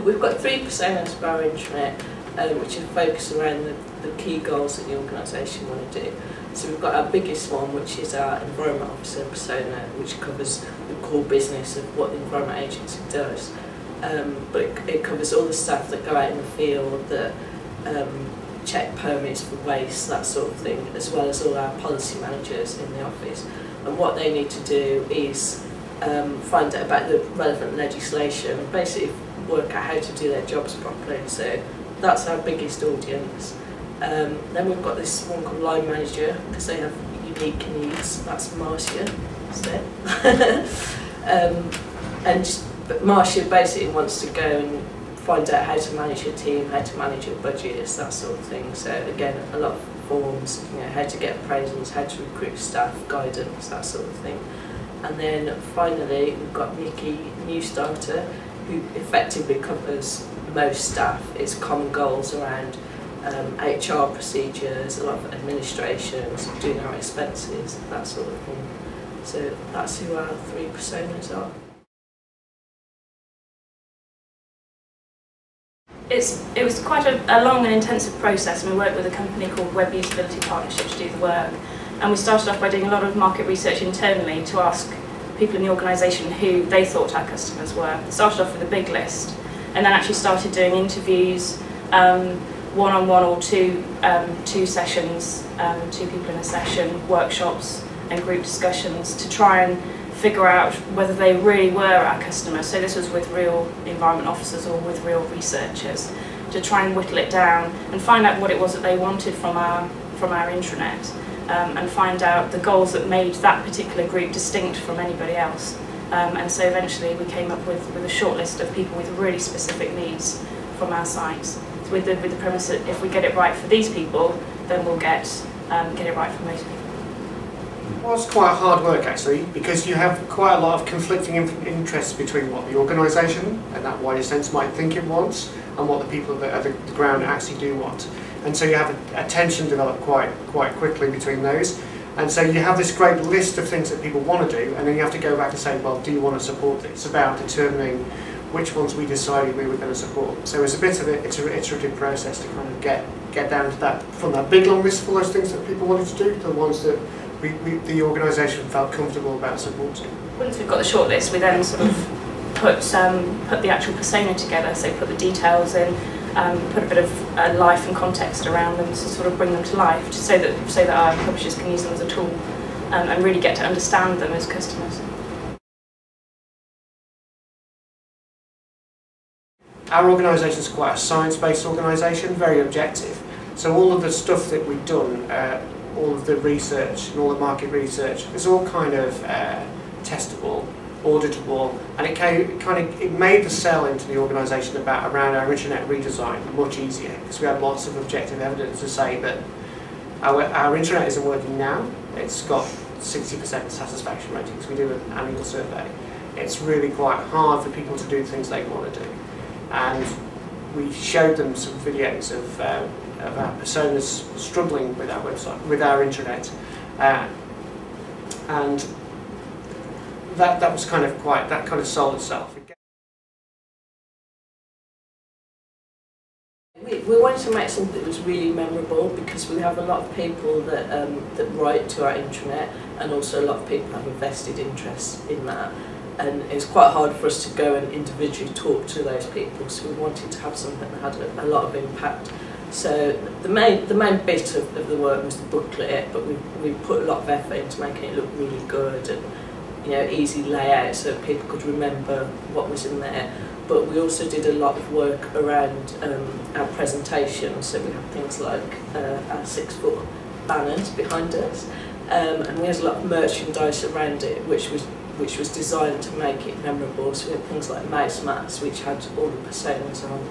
we've got 3 personas of our intranet, which are focused around the key goals that the organisation want to do. So we've got our biggest one, which is our environment officer persona, which covers the core business of what the environment agency does. But it covers all the staff that go out in the field, that check permits for waste, that sort of thing, as well as all our policy managers in the office. And what they need to do is find out about the relevant legislation and basically work out how to do their jobs properly. So that's our biggest audience. Then we've got this one called line manager, because they have unique needs. That's Marcia instead. But Marcia basically wants to go and find out how to manage your team, how to manage your budgets, that sort of thing. So again, a lot of forms, how to get appraisals, how to recruit staff, guidance, that sort of thing. And then finally, we've got Nikki, new starter, who effectively covers most staff. It's common goals around HR procedures, a lot of administrations, doing our expenses, that sort of thing. So that's who our 3 personas are. It was quite a long and intensive process, and we worked with a company called Web Usability Partnership to do the work. And we started off by doing a lot of market research internally to ask people in the organisation who they thought our customers were. Started off with a big list, and then actually started doing interviews, one-on-one or two sessions, 2 people in a session, workshops and group discussions to try and figure out whether they really were our customers. So this was with real environment officers or with real researchers, to try and whittle it down and find out what it was that they wanted from our intranet, and find out the goals that made that particular group distinct from anybody else. And so eventually we came up with a short list of people with really specific needs from our sites, so with the premise that if we get it right for these people, then we'll get it right for most people. Well, it's quite hard work actually, because you have quite a lot of conflicting interests between what the organisation and that wider sense might think it wants and what the people that are the ground actually do want. And so you have a tension develop quite quickly between those. And so you have this great list of things that people want to do, and then you have to go back and say, well, do you want to support it? It's about determining which ones we decided we were going to support. So it's a bit of an iterative process to kind of get down to that, from that big long list for those things that people wanted to do, to the ones that the organisation felt comfortable about supporting. Once we've got the shortlist, we then sort of put the actual persona together, so put the details in, put a bit of life and context around them to sort of bring them to life, so that our publishers can use them as a tool and really get to understand them as customers. Our organisation is quite a science-based organisation, very objective. So all of the stuff that we've done, all of the research and all the market research, is all kind of testable, auditable, and it made the sell into the organisation around our intranet redesign much easier, because we had lots of objective evidence to say that our intranet isn't working now. It's got 60% satisfaction ratings. We do an annual survey. It's really quite hard for people to do things they want to do, and we showed them some videos of our personas struggling with our website, with our intranet, and that was kind of sold itself. We wanted to make something that was really memorable, because we have a lot of people that write to our intranet, and also a lot of people have a vested interest in that. And it's quite hard for us to go and individually talk to those people, so we wanted to have something that had a lot of impact. So the main bit of the work was the booklet, but we put a lot of effort into making it look really good and easy layout so that people could remember what was in there. But we also did a lot of work around our presentation, so we have things like our 6-foot banners behind us, and we had a lot of merchandise around it, which was designed to make it memorable. So we had things like mouse mats, which had all the personas on.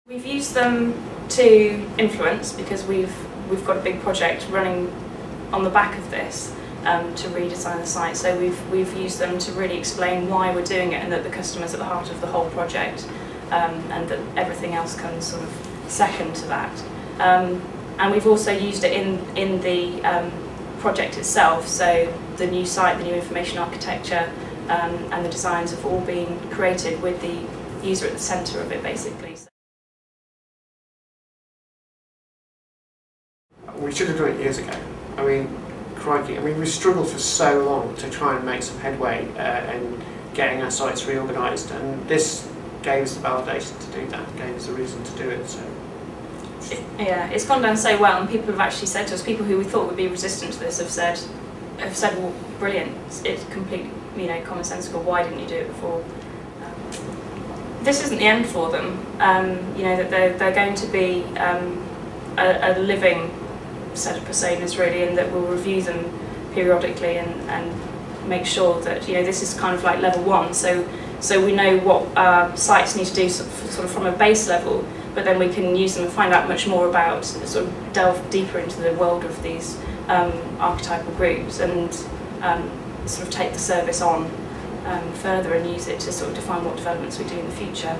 We've used them to influence, because we've got a big project running on the back of this to redesign the site. So we've used them to really explain why we're doing it, and that the customer's at the heart of the whole project, and that everything else comes sort of second to that. And we've also used it in the project itself, so the new site, the new information architecture, and the designs have all been created with the user at the centre of it, basically. We should have done it years ago. I mean, crikey, we struggled for so long to try and make some headway in getting our sites reorganised, and this gave us the validation to do that, gave us the reason to do it. So. Yeah, it's gone down so well, and people have actually said to us, people who we thought would be resistant to this have said, well, brilliant, it's completely, commonsensical, why didn't you do it before? This isn't the end for them, that they're going to be a living set of personas really, and that we'll review them periodically and make sure that this is kind of like level 1, so we know what our sites need to do sort of from a base level, but then we can use them and find out much more about, sort of delve deeper into the world of these archetypal groups, and sort of take the service on further and use it to sort of define what developments we do in the future.